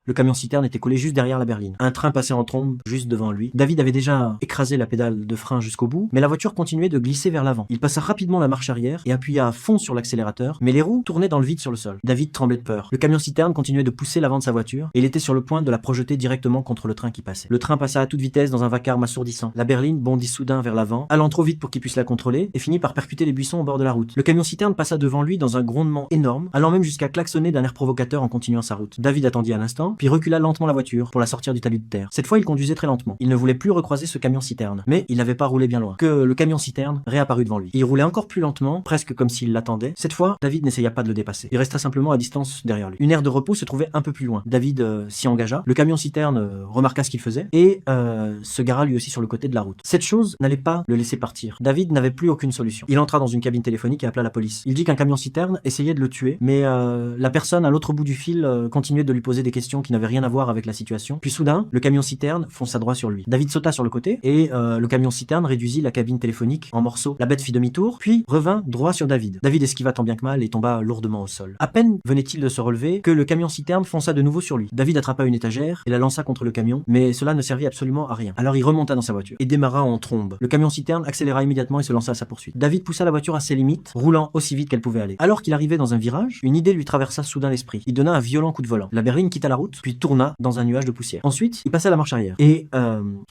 Le camion-citerne était collé juste derrière la berline. Un train passait en trombe juste devant lui. David avait déjà écrasé la pédale de frein jusqu'au bout, mais la voiture continuait de glisser vers l'avant. Il passa rapidement la marche arrière et appuya à fond sur l'accélérateur, mais les roues tournaient dans le vide sur le sol. David tremblait de peur. Le camion-citerne continuait de pousser l'avant de sa voiture et il était sur le point de la projeter directement contre le train qui passait. Le train passa à toute vitesse dans un vacarme assourdissant. La berline bondit soudain vers l'avant, allant trop vite pour qu'il puisse la contrôler, et finit par percuter les buissons au bord de la route. Le camion-citerne passa devant lui dans un grondement énorme, allant même jusqu'à klaxonner d'un air provocateur en continuant sa route. David attendit un instant, puis recula lentement la voiture pour la sortir du talus de terre. Cette fois, il conduisait très lentement. Il ne voulait plus recroiser ce camion-citerne, mais il n'avait pas roulé bien loin, que le camion-citerne réapparut devant lui. Il roulait encore plus lentement, presque comme s'il l'attendait. Cette fois, David n'essaya pas de le dépasser. Il resta simplement à distance derrière lui. Une aire de repos se trouvait un peu plus loin. David s'y engagea. Le camion-citerne remarqua ce qu'il faisait et se gara lui aussi sur le côté de la route. Cette chose n'allait pas le laisser partir. David n'avait plus aucune solution. Il entra dans une cabine téléphonique et appela la police. Il dit qu'un camion-citerne essayait de le tuer, mais la personne à l'autre bout du fil continuait de lui poser des questions qui n'avaient rien à voir avec la situation. Puis soudain, le camion-citerne fonça droit sur lui. David sauta sur le côté et le camion-citerne réduisit la cabine téléphonique en morceaux. La bête fit demi-tour, puis revint droit sur David. David esquiva tant bien que mal et tomba lourdement au sol. À peine venait-il de se relever que le camion-citerne fonça de nouveau sur lui. David attrapa une étagère et la lança contre le camion, mais cela ne servit absolument à rien. Alors il remonta dans sa voiture et démarra en trombe. Le camion-citerne accéléra immédiatement et se lança à sa poursuite. David poussa la voiture à ses limites, roulant aussi vite qu'elle pouvait aller. Alors qu'il arrivait dans un virage, une idée lui traversa soudain l'esprit. Il donna un violent coup de volant. La berline quitta la route, puis tourna dans un nuage de poussière. Ensuite, il passa la marche arrière et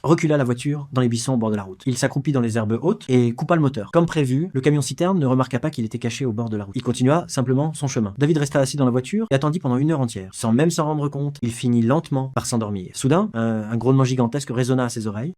recula la voiture dans les buissons au bord de la route. Il s'accroupit dans les herbes hautes et coupa le moteur. Comme prévu, le camion-citerne ne remarqua pas qu'il était caché au bord de la route. Il continua simplement son chemin. David resta assis dans la voiture et attendit pendant 1 heure entière. Sans même s'en rendre compte, il finit lentement par s'endormir. Soudain, un grondement gigantesque résonna à ses oreilles.